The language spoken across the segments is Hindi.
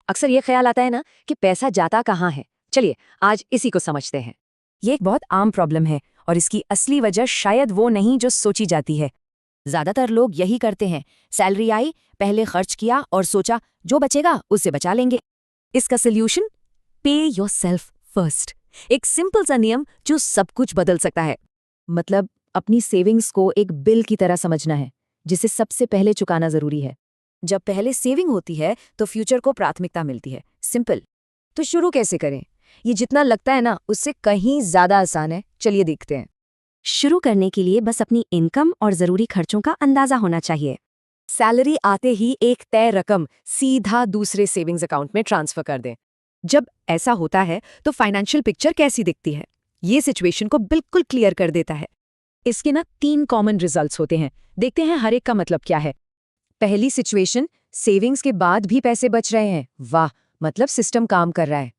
अक्सर ये ख्याल आता है ना कि पैसा जाता कहाँ है। चलिए आज इसी को समझते हैं। ये एक बहुत आम प्रॉब्लम है और इसकी असली वजह शायद वो नहीं जो सोची जाती है। ज्यादातर लोग यही करते हैं, सैलरी आई, पहले खर्च किया और सोचा जो बचेगा उससे बचा लेंगे। इसका सोल्यूशन, पे योरसेल्फ फर्स्ट। एक सिंपल सा नियम जो सब कुछ बदल सकता है। मतलब अपनी सेविंग्स को एक बिल की तरह समझना है जिसे सबसे पहले चुकाना जरूरी है। जब पहले सेविंग होती है तो फ्यूचर को प्राथमिकता मिलती है। सिंपल। तो शुरू कैसे करें? ये जितना लगता है ना उससे कहीं ज्यादा आसान है। चलिए देखते हैं। शुरू करने के लिए बस अपनी इनकम और जरूरी खर्चों का अंदाजा होना चाहिए। सैलरी आते ही एक तय रकम सीधा दूसरे सेविंग्स अकाउंट में ट्रांसफर कर दें। जब ऐसा होता है तो फाइनेंशियल पिक्चर कैसी दिखती है, ये सिचुएशन को बिल्कुल क्लियर कर देता है। इसके ना 3 कॉमन रिजल्ट्स होते हैं। देखते हैं हर एक का मतलब क्या है। पहली सिचुएशन, सेविंग्स के बाद भी पैसे बच रहे हैं। वाह, मतलब सिस्टम काम कर रहा है।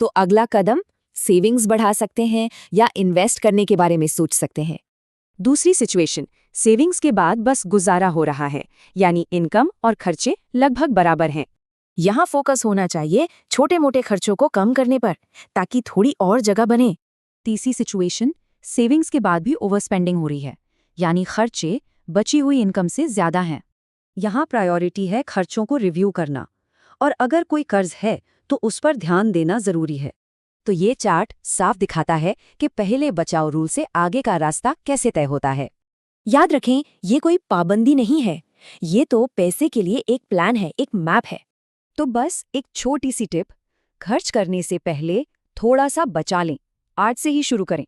तो अगला कदम, सेविंग्स बढ़ा सकते हैं या इन्वेस्ट करने के बारे में सोच सकते हैं। दूसरी सिचुएशन, सेविंग्स के बाद बस गुजारा हो रहा है, यानी इनकम और खर्चे लगभग बराबर हैं। यहाँ फोकस होना चाहिए छोटे मोटे खर्चों को कम करने पर, ताकि थोड़ी और जगह बने। तीसरी सिचुएशन, सेविंग्स के बाद भी ओवर स्पेंडिंग हो रही है, यानी खर्चे बची हुई इनकम से ज्यादा हैं। यहाँ प्रायोरिटी है खर्चों को रिव्यू करना, और अगर कोई कर्ज है तो उस पर ध्यान देना जरूरी है। तो ये चार्ट साफ दिखाता है कि पहले बचाओ रूल से आगे का रास्ता कैसे तय होता है। याद रखें, ये कोई पाबंदी नहीं है, ये तो पैसे के लिए एक प्लान है, एक मैप है। तो बस एक छोटी सी टिप, खर्च करने से पहले थोड़ा सा बचा लें। आज से ही शुरू करें।